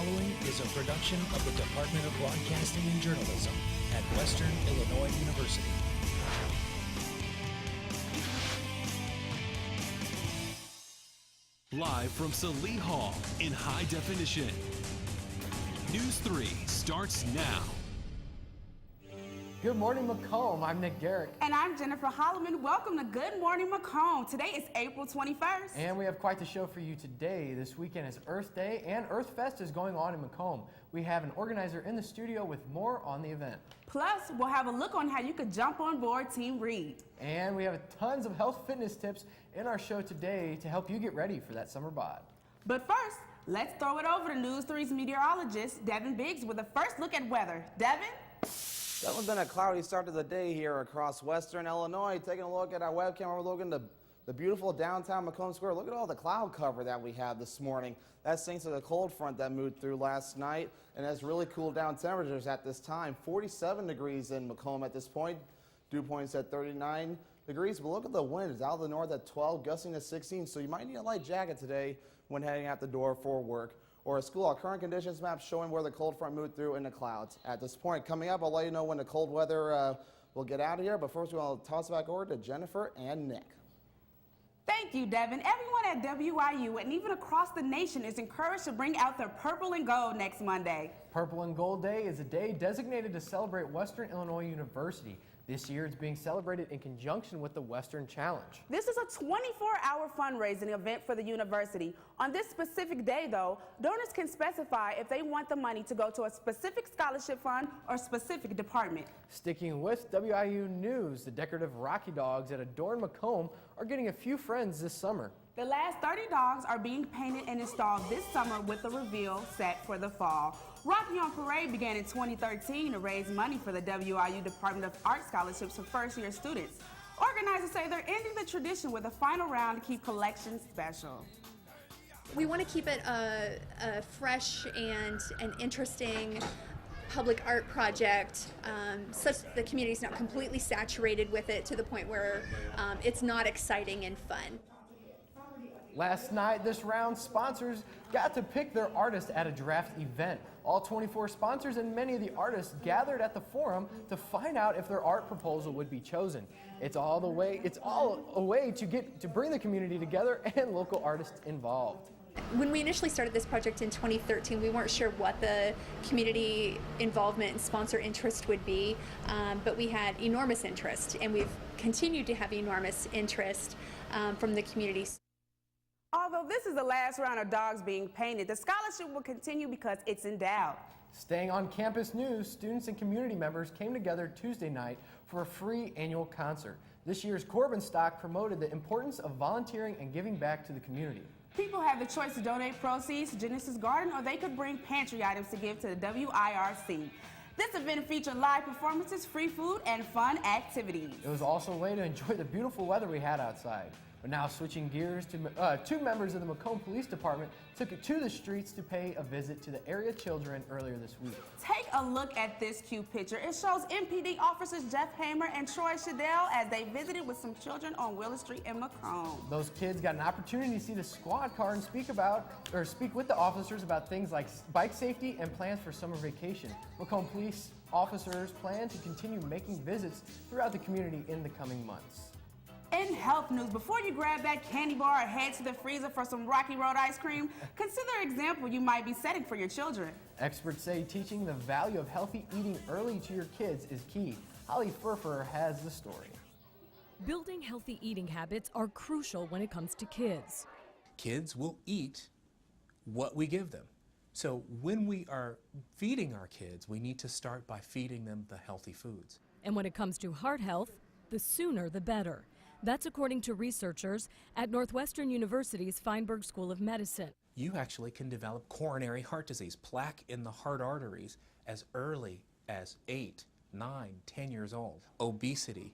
following is a production of the Department of Broadcasting and Journalism at Western Illinois University. Live from Salee Hall in high definition. News 3 starts now. Good morning, Macomb. I'm Nick Garrick. And I'm Jennifer Holloman. Welcome to Good Morning Macomb. Today is April 21st. And we have quite the show for you today. This weekend is Earth Day and Earth Fest is going on in Macomb. We have an organizer in the studio with more on the event. Plus, we'll have a look on how you could jump on board Team Reed. And we have tons of health fitness tips in our show today to help you get ready for that summer bod. But first, let's throw it over to News 3's meteorologist, Devin Biggs, with a first look at weather. Devin? It's been a cloudy start to the day here across Western Illinois. Taking a look at our webcam, we're looking at the beautiful downtown Macomb Square. Look at all the cloud cover that we have this morning. That's thanks to the cold front that moved through last night and has really cooled down temperatures at this time. 47 degrees in Macomb at this point. Dew point's at 39 degrees. But look at the wind. It's out of the north at 12, gusting to 16. So you might need a light jacket today when heading out the door for work or a school. Our current conditions map showing where the cold front moved through in the clouds at this point. Coming up, I'll let you know when the cold weather will get out of here. But first, we'll toss it back over to Jennifer and Nick. Thank you, Devin. Everyone at WIU and even across the nation is encouraged to bring out their purple and gold next Monday. Purple and Gold Day is a day designated to celebrate Western Illinois University. This year it's being celebrated in conjunction with the Western Challenge. This is a 24-hour fundraising event for the university. On this specific day, though, donors can specify if they want the money to go to a specific scholarship fund or specific department. Sticking with WIU news, the decorative Rocky dogs that adorn Macomb are getting a few friends this summer. The last 30 dogs are being painted and installed this summer with the reveal set for the fall. Rocky on Parade began in 2013 to raise money for the WIU Department of Art scholarships for first-year students. Organizers say they're ending the tradition with a final round to keep collections special. We want to keep it a fresh and an interesting public art project, such that the community is not completely saturated with it to the point where it's not exciting and fun. Last night, this round's sponsors got to pick their artist at a draft event. All 24 sponsors and many of the artists gathered at the forum to find out if their art proposal would be chosen. It's all a way to bring the community together and local artists involved. When we initially started this project in 2013, we weren't sure what the community involvement and sponsor interest would be, but we had enormous interest, and we've continued to have enormous interest from the community. Although this is the last round of dogs being painted, the scholarship will continue because it's endowed. Staying on campus news, students and community members came together Tuesday night for a free annual concert. This year's Corbin Stock promoted the importance of volunteering and giving back to the community. People have the choice to donate proceeds to Genesis Garden, or they could bring pantry items to give to the WIRC. This event featured live performances, free food, and fun activities. It was also a way to enjoy the beautiful weather we had outside. But now switching gears to two members of the Macomb Police Department took it to the streets to pay a visit to the area children earlier this week. Take a look at this cute picture. It shows MPD officers Jeff Hamer and Troy Shadell as they visited with some children on Willow Street in Macomb. Those kids got an opportunity to see the squad car and speak with the officers about things like bike safety and plans for summer vacation. Macomb Police officers plan to continue making visits throughout the community in the coming months. In health news, before you grab that candy bar or head to the freezer for some Rocky Road ice cream, consider an example you might be setting for your children. Experts say teaching the value of healthy eating early to your kids is key. Holly Furfer has the story. Building healthy eating habits are crucial when it comes to kids. Kids will eat what we give them. So when we are feeding our kids, we need to start by feeding them the healthy foods. And when it comes to heart health, the sooner the better. That's according to researchers at Northwestern University's Feinberg School of Medicine. You actually can develop coronary heart disease, plaque in the heart arteries, as early as 8, 9, 10 years old. Obesity,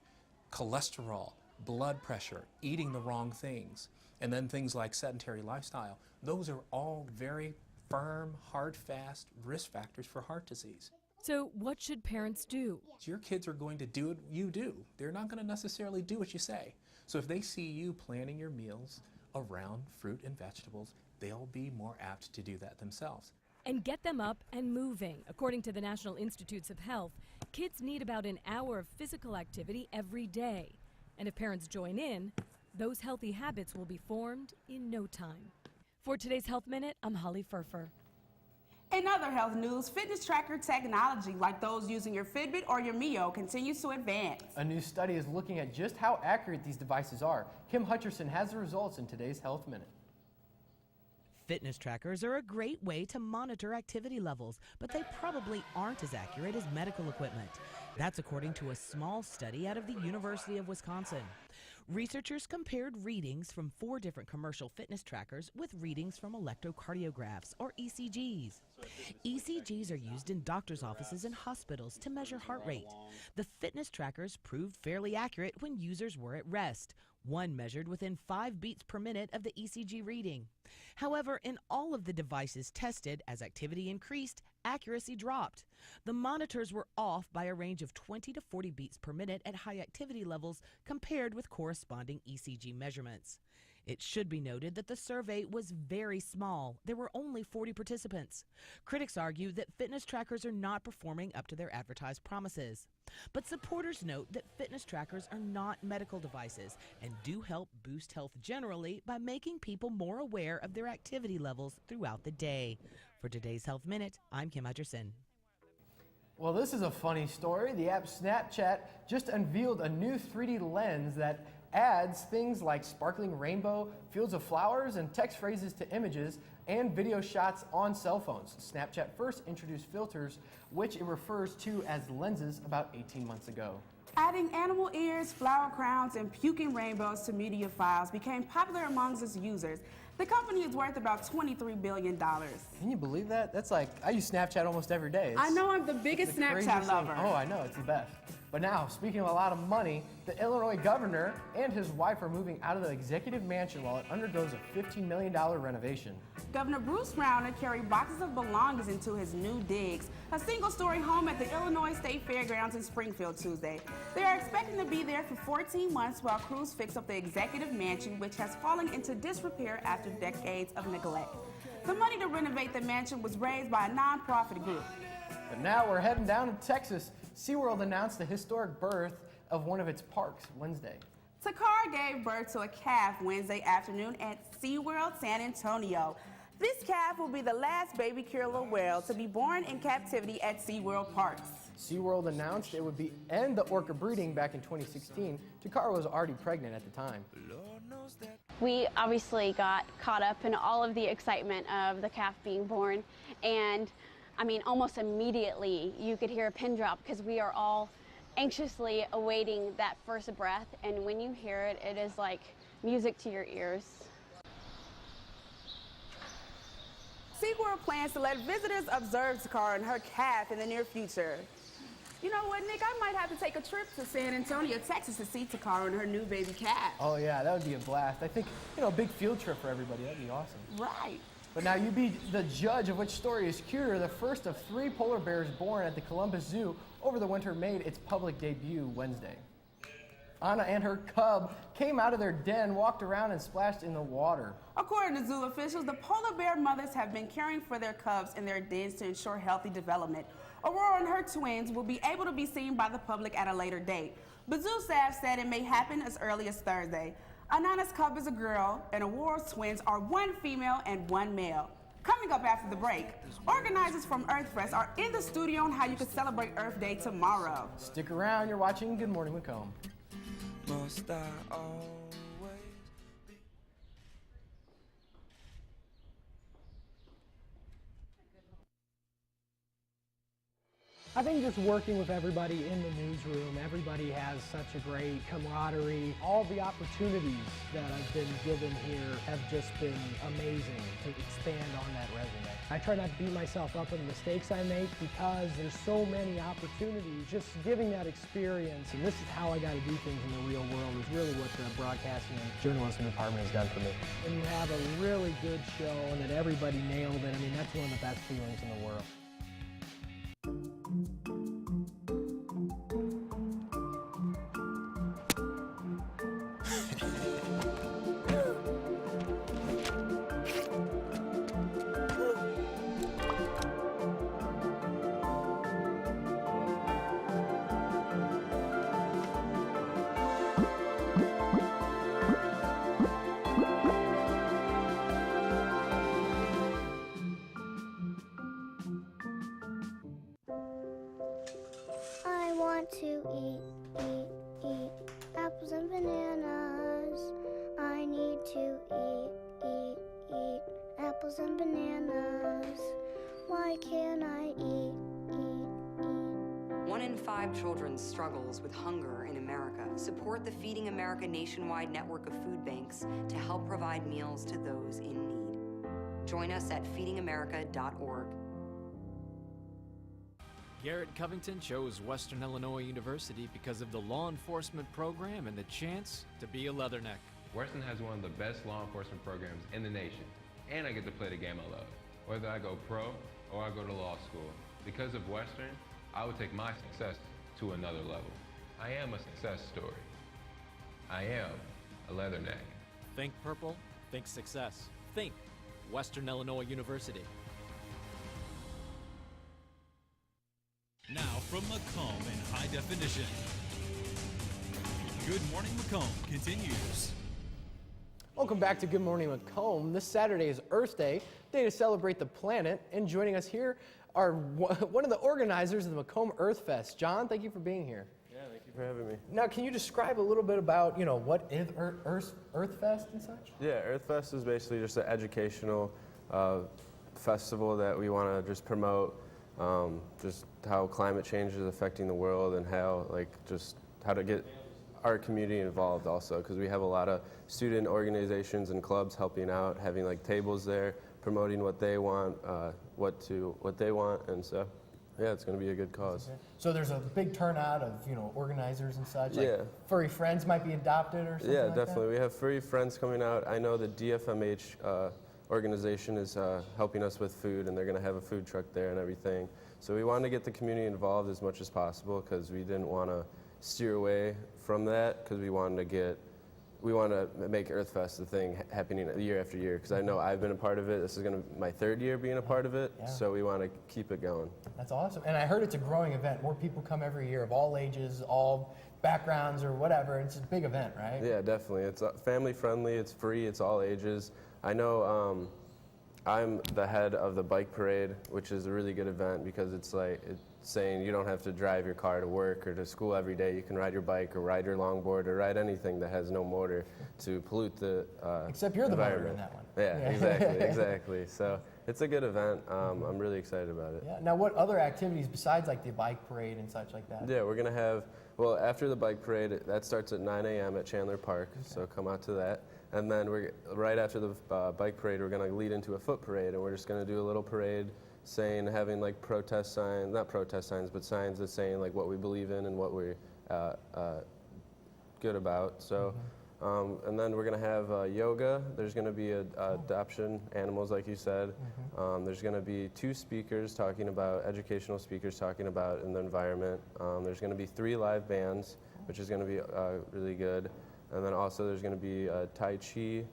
cholesterol, blood pressure, eating the wrong things, and then things like sedentary lifestyle. Those are all very firm, hard, fast risk factors for heart disease. So what should parents do? Your kids are going to do what you do. They're not going to necessarily do what you say. So if they see you planning your meals around fruit and vegetables, they'll be more apt to do that themselves. and get them up and moving. According to the National Institutes of Health, kids need about an hour of physical activity every day. And if parents join in, those healthy habits will be formed in no time. For today's Health Minute, I'm Holly Furfer. In other health news, fitness tracker technology like those using your Fitbit or your Mio continues to advance. A new study is looking at just how accurate these devices are. Kim Hutcherson has the results in today's Health Minute. Fitness trackers are a great way to monitor activity levels, but they probably aren't as accurate as medical equipment. That's according to a small study out of the University of Wisconsin. Researchers compared readings from 4 different commercial fitness trackers with readings from electrocardiographs, or ECGs. ECGs are used in doctors' offices and hospitals to measure heart rate. The fitness trackers proved fairly accurate when users were at rest. One measured within 5 beats per minute of the ECG reading. However, in all of the devices tested, as activity increased, accuracy dropped. The monitors were off by a range of 20 to 40 beats per minute at high activity levels compared with corresponding ECG measurements. It should be noted that the survey was very small. There were only 40 participants. Critics argue that fitness trackers are not performing up to their advertised promises. But supporters note that fitness trackers are not medical devices and do help boost health generally by making people more aware of their activity levels throughout the day. For today's Health Minute, I'm Kim Hutcherson. Well, this is a funny story. The app Snapchat just unveiled a new 3D lens that adds things like sparkling rainbow, fields of flowers, and text phrases to images and video shots on cell phones. Snapchat first introduced filters, which it refers to as lenses, about 18 months ago. Adding animal ears, flower crowns, and puking rainbows to media files became popular amongst its users. The company is worth about $23 billion. Can you believe that? That's like, I use Snapchat almost every day. I know, I'm the biggest Snapchat lover. Oh, I know, it's the best. But now, speaking of a lot of money, the Illinois governor and his wife are moving out of the executive mansion while it undergoes a $15 million renovation. Governor Bruce Rauner carried boxes of belongings into his new digs, a single-story home at the Illinois State Fairgrounds in Springfield Tuesday. They are expecting to be there for 14 months while crews fix up the executive mansion, which has fallen into disrepair after decades of neglect. The money to renovate the mansion was raised by a nonprofit group. But now we're heading down to Texas. SeaWorld announced the historic birth of one of its parks Wednesday. Takara gave birth to a calf Wednesday afternoon at SeaWorld San Antonio. This calf will be the last baby killer whale to be born in captivity at SeaWorld parks. SeaWorld announced it would end the orca breeding back in 2016. Takara was already pregnant at the time. We obviously got caught up in all of the excitement of the calf being born, and I mean, almost immediately you could hear a pin drop because we are all anxiously awaiting that first breath, and when you hear it, it is like music to your ears. SeaWorld plans to let visitors observe Takara and her calf in the near future. You know what, Nick? I might have to take a trip to San Antonio, Texas to see Takara and her new baby calf. Oh yeah, that would be a blast. I think, a big field trip for everybody. That'd be awesome. Right. But now you be the judge of which story is cuter. The first of 3 polar bears born at the Columbus Zoo over the winter made its public debut Wednesday. Anna and her cub came out of their den, walked around, and splashed in the water. According to zoo officials, the polar bear mothers have been caring for their cubs in their dens to ensure healthy development. Aurora and her twins will be able to be seen by the public at a later date. But zoo staff said it may happen as early as Thursday. Anana's cub is a girl, and Aurora's twins are 1 female and 1 male. Coming up after the break, organizers from EarthFest are in the studio on how you can celebrate Earth Day tomorrow. Stick around, you're watching Good Morning Macomb. Must I always I think just working with everybody in the newsroom, everybody has such a great camaraderie. All the opportunities that I've been given here have just been amazing to expand on that resume. I try not to beat myself up on the mistakes I make because there's so many opportunities. Just giving that experience, and this is how I got to do things in the real world, is really what the broadcasting and journalism department has done for me. When you have a really good show and that everybody nailed it, I mean, that's one of the best feelings in the world. bananas. I need to eat apples and bananas. Why can't I eat? 1 in 5 children struggles with hunger in America. Support the Feeding America nationwide network of food banks to help provide meals to those in need. Join us at feedingamerica.org. Garrett Covington chose Western Illinois University because of the law enforcement program and the chance to be a Leatherneck. Western has one of the best law enforcement programs in the nation, and I get to play the game I love. Whether I go pro or I go to law school, because of Western, I would take my success to another level. I am a success story. I am a Leatherneck. Think purple, think success. Think Western Illinois University. Now from Macomb in high definition. Good Morning Macomb continues. Welcome back to Good Morning Macomb. This Saturday is Earth Day, day to celebrate the planet. And joining us here are one of the organizers of the Macomb Earth Fest. John, thank you for being here. Yeah, thank you for having me. Now, can you describe a little bit about, what is Earth Fest and such? Yeah, Earth Fest is basically just an educational festival that we want to just promote just how climate change is affecting the world and how to get our community involved also, because we have a lot of student organizations and clubs helping out, having like tables there, promoting what they want, what they want, and so yeah, it's going to be a good cause. So there's a big turnout of organizers and such. Yeah. Like furry friends might be adopted or something. Yeah, like definitely. We have furry friends coming out. I know the DFMH organization is helping us with food, and they're going to have a food truck there and everything. So we wanted to get the community involved as much as possible because we didn't want to steer away from that, because we want to make Earth Fest a thing happening year after year, because I know I've been a part of it. This is going to be my 3rd year being a part of it, so we want to keep it going. That's awesome. And I heard it's a growing event. More people come every year of all ages, all backgrounds or whatever. It's a big event, right? Yeah, definitely. It's family friendly, it's free, it's all ages. I know I'm the head of the bike parade, which is a really good event because it's saying you don't have to drive your car to work or to school every day. You can ride your bike or ride your longboard or ride anything that has no motor to pollute the Except you're the motor in environment. that one. Yeah, exactly. So it's a good event. I'm really excited about it. Yeah. Now, what other activities besides like the bike parade and such like that? Yeah, we're going to have, after the bike parade, that starts at 9 a.m. at Chandler Park, so come out to that. And then right after the bike parade, we're going to lead into a foot parade, and we're just going to do a little parade having like protest signs, not protest signs, but signs that saying like what we believe in and what we're good about. So, and then we're going to have yoga. There's going to be adoption animals, like you said. There's going to be 2 speakers educational speakers talking about the environment. There's going to be 3 live bands, which is going to be really good. And then also there's going to be a Tai Chi,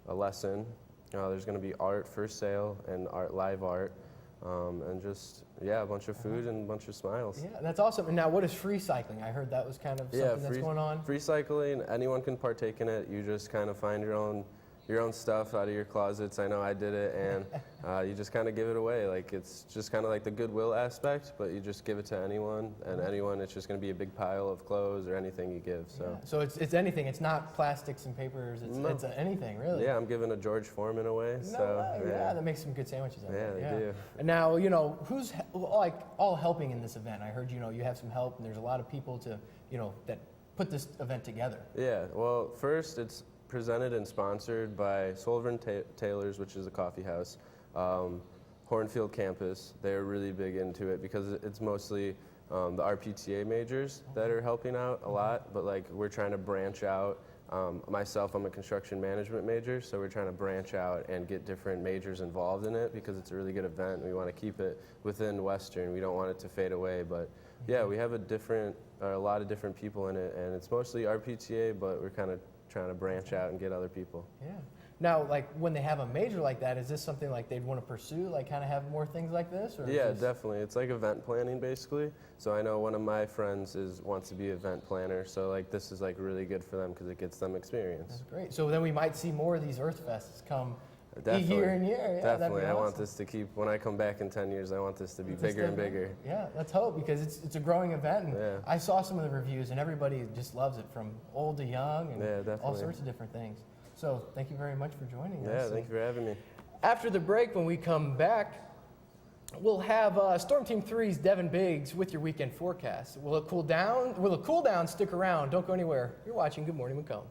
a lesson. There's going to be art for sale and live art. And just, a bunch of food and a bunch of smiles. Yeah, that's awesome. And now what is free cycling? I heard that was kind of something that's going on. Free cycling, anyone can partake in it. You just kind of find your own stuff out of your closets. I know I did it, and you just kind of give it away. Like, it's just kind of like the goodwill aspect, but you just give it to anyone, and anyone, it's just going to be a big pile of clothes or anything you give. So, so it's anything. It's not plastics and papers. It's anything, really. Yeah, I'm giving a George Foreman away. Yeah, that makes some good sandwiches out there. Yeah, they do. And now, who's like all helping in this event? I heard, you have some help, and there's a lot of people to, that put this event together. Yeah, well, first it's presented and sponsored by Sullivan Taylor's, which is a coffee house, Hornfield campus. They're really big into it because it's mostly the RPTA majors that are helping out a lot, but like we're trying to branch out. Myself, I'm a construction management major, so we're trying to branch out and get different majors involved in it because it's a really good event. We want to keep it within Western. We don't want it to fade away, but yeah, we have a lot of different people in it, and it's mostly RPTA, but we're kind of trying to branch out and get other people. Yeah. Now, like when they have a major like that, is this something like they'd want to pursue, like kind of have more things like this? Or yeah, definitely. It's like event planning basically. So I know one of my friends wants to be an event planner. So like this is like really good for them because it gets them experience. That's great. So then we might see more of these Earth Fests come Definitely. Year and year. Yeah, that'd Definitely. be I want awesome. this to keep, when I come back in 10 years, I want this to be It's just bigger and a- bigger. Yeah, let's hope, because it's a growing event. And Yeah. I saw some of the reviews, and everybody just loves it, from old to young, and Yeah, all definitely. sorts of different things. So thank you very much for joining us. Yeah, thank you for having me. After the break, when we come back, we'll have Storm Team 3's Devin Biggs with your weekend forecast. Will it cool down? Will it cool down? Stick around. Don't go anywhere. You're watching Good Morning Macomb.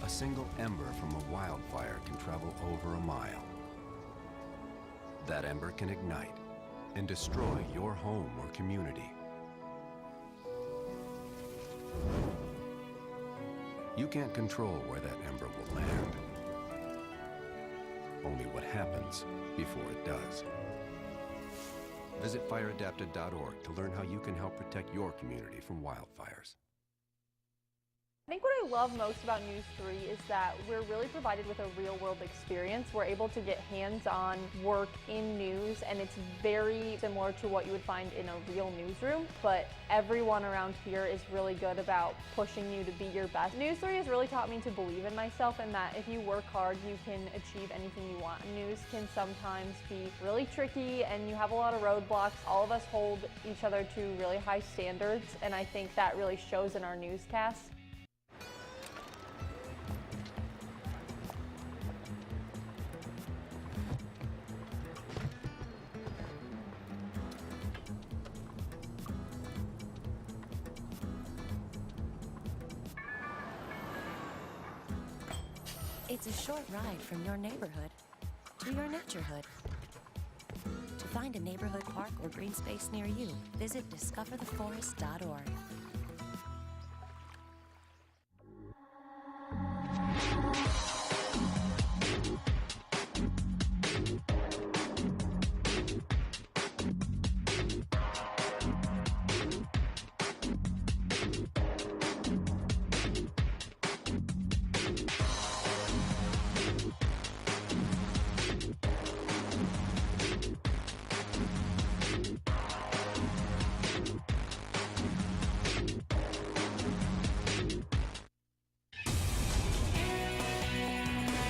A single ember from a wildfire can travel over a mile. That ember can ignite and destroy your home or community. You can't control where that ember will land. Only what happens before it does. Visit fireadapted.org to learn how you can help protect your community from wildfires. I think what I love most about News3 is that we're really provided with a real-world experience. We're able to get hands-on work in news, and it's very similar to what you would find in a real newsroom, but everyone around here is really good about pushing you to be your best. News3 has really taught me to believe in myself, and that if you work hard, you can achieve anything you want. News can sometimes be really tricky, and you have a lot of roadblocks. All of us hold each other to really high standards, and I think that really shows in our newscasts. It's a short ride from your neighborhood to your naturehood. To find a neighborhood park or green space near you, visit discovertheforest.org.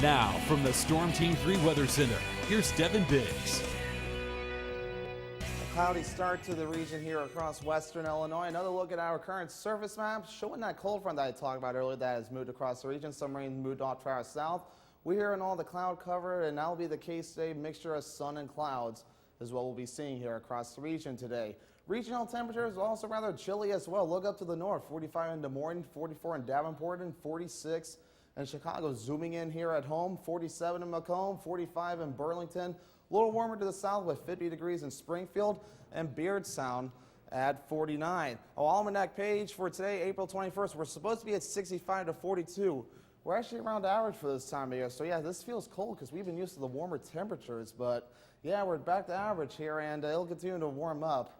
Now, from the Storm Team 3 Weather Center, here's Devin Biggs. A cloudy start to the region here across western Illinois. Another look at our current surface map showing that cold front that I talked about earlier that has moved across the region. Some rain moved off to our south. We're hearing all the cloud cover, and that will be the case today. Mixture of sun and clouds is what we'll be seeing here across the region today. Regional temperatures are also rather chilly as well. Look up to the north, 45 in Des Moines, 44 in Davenport, and 46 in Chicago. Zooming in here at home, 47 in Macomb, 45 in Burlington. A little warmer to the south with 50 degrees in Springfield and Beardstown at 49. Our almanac page for today, April 21st, we're supposed to be at 65 to 42. We're actually around average for this time of year. So yeah, this feels cold because we've been used to the warmer temperatures, but yeah, we're back to average here, and it'll continue to warm up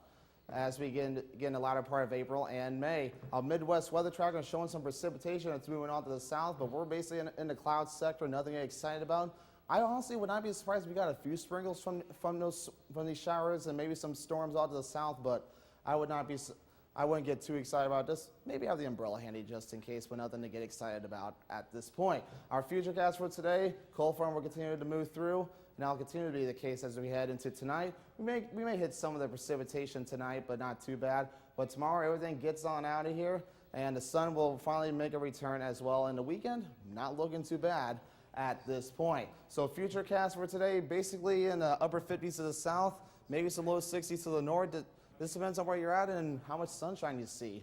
as we get in the latter part of April and May. Our Midwest weather tracker is showing some precipitation. It's moving on to the south, but we're basically in the cloud sector, nothing to get excited about. I honestly would not be surprised if we got a few sprinkles from these showers and maybe some storms out to the south, but I wouldn't get too excited about this. Maybe have the umbrella handy just in case, but nothing to get excited about at this point. Our futurecast for today, cold front will continue to move through, and that'll continue to be the case as we head into tonight. We may hit some of the precipitation tonight, but not too bad. But tomorrow, everything gets on out of here, and the sun will finally make a return as well. And the weekend, not looking too bad at this point. So futurecast for today, basically in the upper 50s to the south, maybe some low 60s to the north. This depends on where you're at and how much sunshine you see.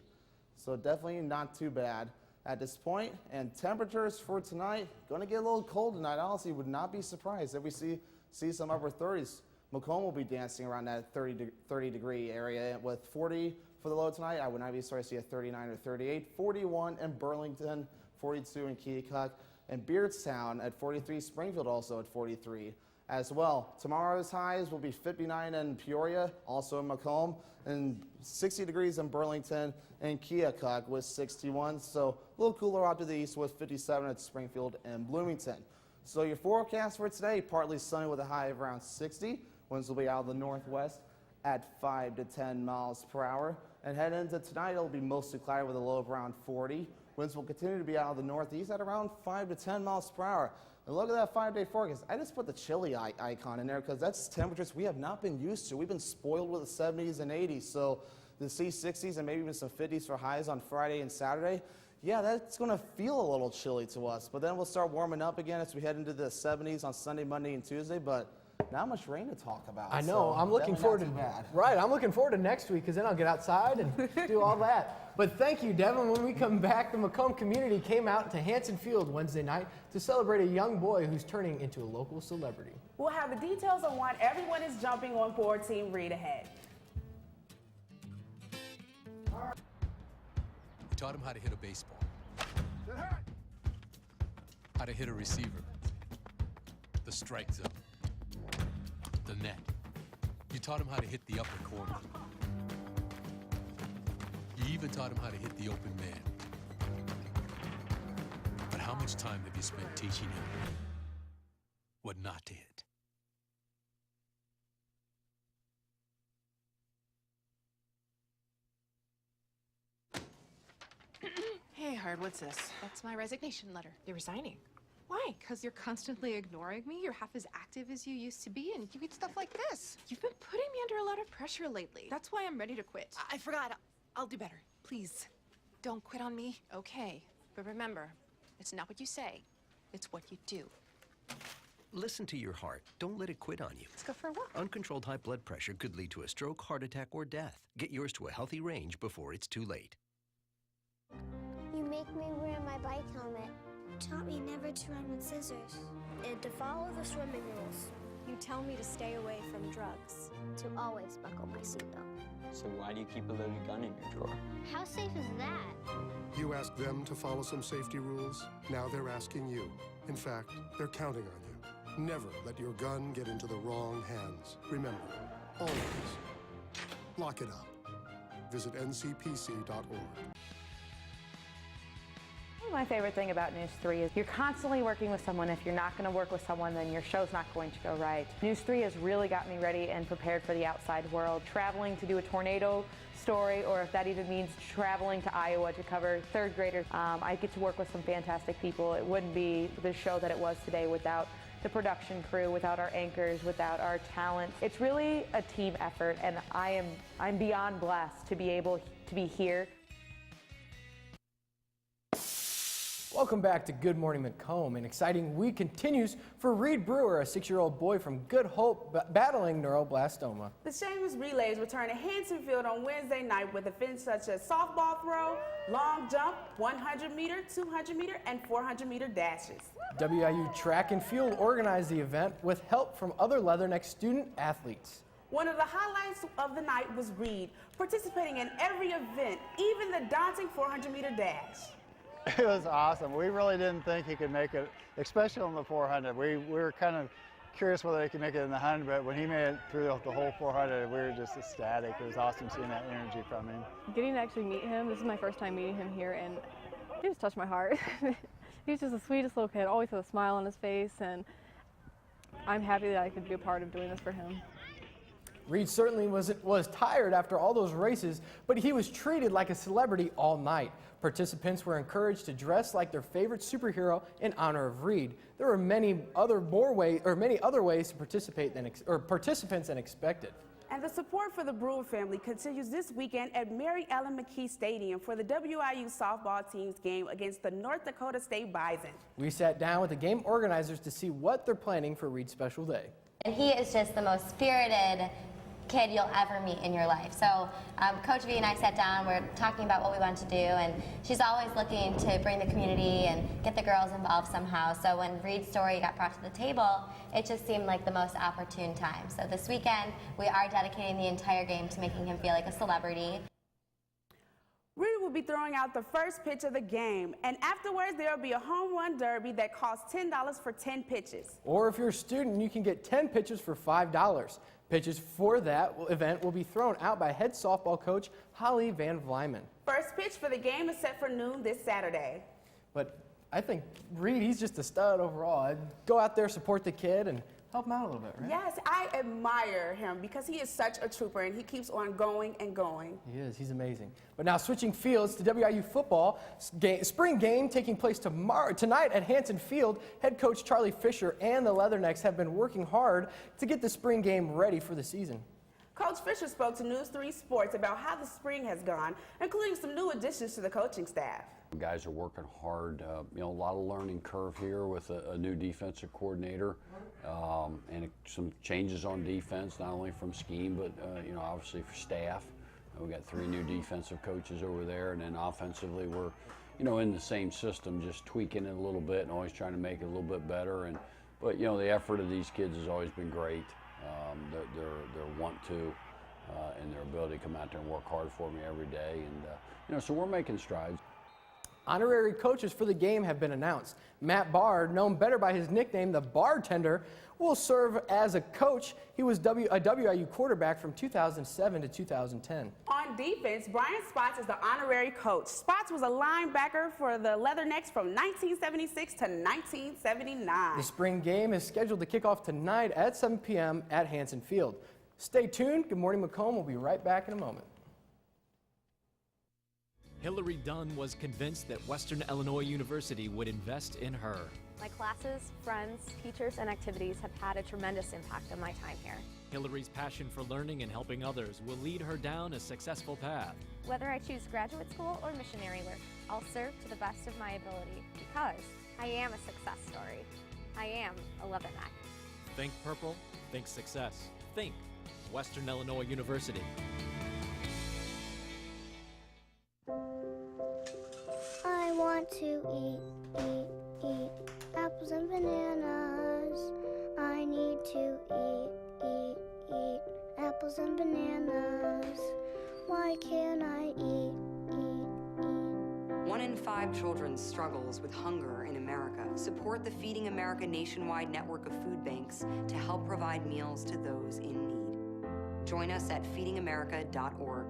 So definitely not too bad at this point. And temperatures for tonight, going to get a little cold tonight. Honestly, would not be surprised if we see some upper 30s. Macomb will be dancing around that 30 degree area with 40 for the low tonight. I would not be surprised to see a 39 or 38. 41 in Burlington, 42 in Keokuk, and Beardstown at 43. Springfield also at 43 as well. Tomorrow's highs will be 59 in Peoria, also in Macomb, and 60 degrees in Burlington and Keokuk with 61. So a little cooler out to the east with 57 at Springfield and Bloomington. So your forecast for today, partly sunny with a high of around 60. Winds will be out of the northwest at 5 to 10 miles per hour. And heading into tonight, it'll be mostly cloudy with a low of around 40. Winds will continue to be out of the northeast at around 5 to 10 miles per hour. And look at that 5-day forecast. I just put the chilly icon in there because that's temperatures we have not been used to. We've been spoiled with the 70s and 80s. So to see 60s and maybe even some 50s for highs on Friday and Saturday, yeah, that's going to feel a little chilly to us. But then we'll start warming up again as we head into the 70s on Sunday, Monday, and Tuesday. But not much rain to talk about. I know. So I'm looking forward to right. I'm looking forward to next week because then I'll get outside and do all that. But thank you, Devin. When we come back, the Macomb community came out to Hanson Field Wednesday night to celebrate a young boy who's turning into a local celebrity. We'll have the details on why everyone is jumping on board Team Read ahead. We taught him how to hit a baseball, how to hit a receiver, the strike zone, the net. You taught him how to hit the upper corner. You even taught him how to hit the open man. But how much time have you spent teaching him what not to hit? Hey, Hard, what's this? That's my resignation letter. You're resigning. Why? Because you're constantly ignoring me. You're half as active as you used to be, and you eat stuff like this. You've been putting me under a lot of pressure lately. That's why I'm ready to quit. I forgot. I'll do better. Please, don't quit on me. Okay, but remember, it's not what you say, it's what you do. Listen to your heart. Don't let it quit on you. Let's go for a walk. Uncontrolled high blood pressure could lead to a stroke, heart attack, or death. Get yours to a healthy range before it's too late. You make me wear my bike helmet. Taught me never to run with scissors. And to follow the swimming rules. You tell me to stay away from drugs. To always buckle my seatbelt. So why do you keep a loaded gun in your drawer? How safe is that? You asked them to follow some safety rules. Now they're asking you. In fact, they're counting on you. Never let your gun get into the wrong hands. Remember, always lock it up. Visit ncpc.org. My favorite thing about NEWS3 is you're constantly working with someone. If you're not going to work with someone, then your show's not going to go right. NEWS3 has really got me ready and prepared for the outside world. Traveling to do a tornado story, or if that even means traveling to Iowa to cover third graders, I get to work with some fantastic people. It wouldn't be the show that it was today without the production crew, without our anchors, without our talent. It's really a team effort, and I'm beyond blessed to be able to be here. Welcome back to Good Morning Macomb. An exciting week continues for Reed Brewer, a 6-year-old boy from Good Hope battling neuroblastoma. The Shameless Relays return to Hanson Field on Wednesday night with events such as softball throw, long jump, 100-meter, 200-meter, and 400-meter dashes. WIU Track and Field organized the event with help from other Leatherneck student athletes. One of the highlights of the night was Reed, participating in every event, even the daunting 400-meter dash. It was awesome. We really didn't think he could make it, especially on the 400. We were kind of curious whether he could make it in the 100, but when he made it through the whole 400, we were just ecstatic. It was awesome seeing that energy from him. Getting to actually meet him, this is my first time meeting him here, and he just touched my heart. He's just the sweetest little kid, always with a smile on his face, and I'm happy that I could be a part of doing this for him. Reed certainly was tired after all those races, but he was treated like a celebrity all night. Participants were encouraged to dress like their favorite superhero in honor of Reed. There were many other ways to participate participants than expected. And the support for the Brewer family continues this weekend at Mary Ellen McKee Stadium for the WIU softball team's game against the North Dakota State Bison. We sat down with the game organizers to see what they're planning for Reed's special day. And he is just the most spirited kid you'll ever meet in your life. So Coach V and I sat down, we're talking about what we want to do, and she's always looking to bring the community and get the girls involved somehow. So when Reed's story got brought to the table, it just seemed like the most opportune time. So this weekend, we are dedicating the entire game to making him feel like a celebrity. Reed will be throwing out the first pitch of the game, and afterwards there will be a home run derby that costs $10 for 10 pitches. Or if you're a student, you can get 10 pitches for $5. Pitches for that event will be thrown out by head softball coach Holly Van Vlyman. First pitch for the game is set for noon this Saturday. But I think Reed, he's just a stud overall. I'd go out there, support the kid, and help him out a little bit, right? Yes, I admire him because he is such a trooper and he keeps on going and going. He is. He's amazing. But now switching fields to WIU football, spring game taking place tonight at Hanson Field. Head coach Charlie Fisher and the Leathernecks have been working hard to get the spring game ready for the season. Coach Fisher spoke to News3 Sports about how the spring has gone, including some new additions to the coaching staff. Guys are working hard. You know, a lot of learning curve here with a new defensive coordinator and some changes on defense, not only from scheme, but you know, obviously for staff. We got 3 new defensive coaches over there, and then offensively we're, you know, in the same system, just tweaking it a little bit and always trying to make it a little bit better. But you know, the effort of these kids has always been great. Their want to and their ability to come out there and work hard for me every day, and you know, so we're making strides. Honorary coaches for the game have been announced. Matt Bard, known better by his nickname, the Bartender, will serve as a coach. He was a WIU quarterback from 2007 to 2010. On defense, Brian Spots is the honorary coach. Spots was a linebacker for the Leathernecks from 1976 to 1979. The spring game is scheduled to kick off tonight at 7 p.m. at Hanson Field. Stay tuned. Good Morning Macomb. We'll be right back in a moment. Hillary Dunn was convinced that Western Illinois University would invest in her. My classes, friends, teachers, and activities have had a tremendous impact on my time here. Hillary's passion for learning and helping others will lead her down a successful path. Whether I choose graduate school or missionary work, I'll serve to the best of my ability because I am a success story. I am a Leatherneck. Think purple, think success. Think Western Illinois University. I want to eat apples and bananas. I need to eat apples and bananas. Why can't I eat? 1 in 5 children struggles with hunger in America. Support the Feeding America nationwide network of food banks to help provide meals to those in need. Join us at feedingamerica.org.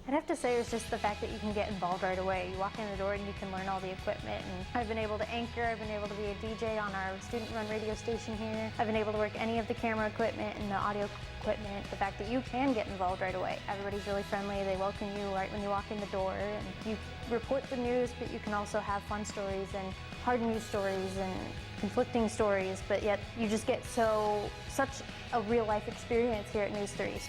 I'd have to say it was just the fact that you can get involved right away. You walk in the door and you can learn all the equipment. And I've been able to anchor, I've been able to be a DJ on our student-run radio station here. I've been able to work any of the camera equipment and the audio equipment. The fact that you can get involved right away. Everybody's really friendly. They welcome you right when you walk in the door. And you report the news, but you can also have fun stories and hard news stories and conflicting stories. But yet you just get such a real-life experience here at News3.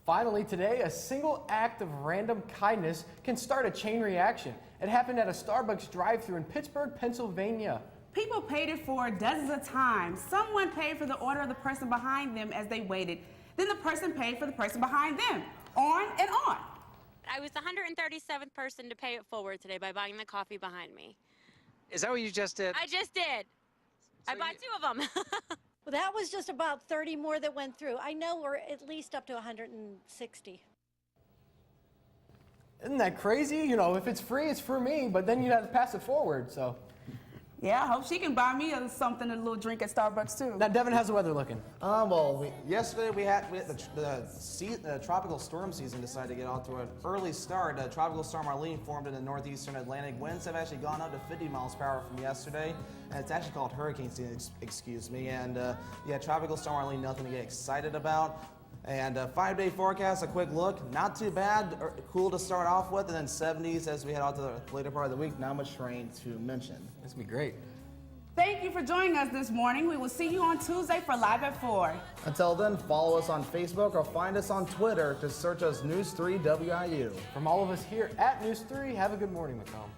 Finally today, a single act of random kindness can start a chain reaction. It happened at a Starbucks drive-thru in Pittsburgh, Pennsylvania. People paid it for dozens of times. Someone paid for the order of the person behind them as they waited. Then the person paid for the person behind them. On and on. I was the 137th person to pay it forward today by buying the coffee behind me. Is that what you just did? I just did. I bought 2 of them. Well, that was just about 30 more that went through. I know we're at least up to 160. Isn't that crazy? You know, if it's free, it's for me, but then you'd have to pass it forward, so. Yeah, I hope she can buy me something, a little drink at Starbucks too. Now, Devin, how's the weather looking? Yesterday we had the tropical storm season decided to get off to an early start. Tropical storm Arlene formed in the northeastern Atlantic. Winds have actually gone up to 50 miles per hour from yesterday, and it's actually called hurricane season, excuse me. And yeah, tropical storm Arlene, nothing to get excited about. And 5-day forecast, a quick look, not too bad, cool to start off with, and then 70s as we head out to the later part of the week. Not much rain to mention. This will be great. Thank you for joining us this morning. We will see you on Tuesday for Live at 4. Until then, follow us on Facebook or find us on Twitter to search us News3 WIU. From all of us here at News3, have a good morning, Macomb.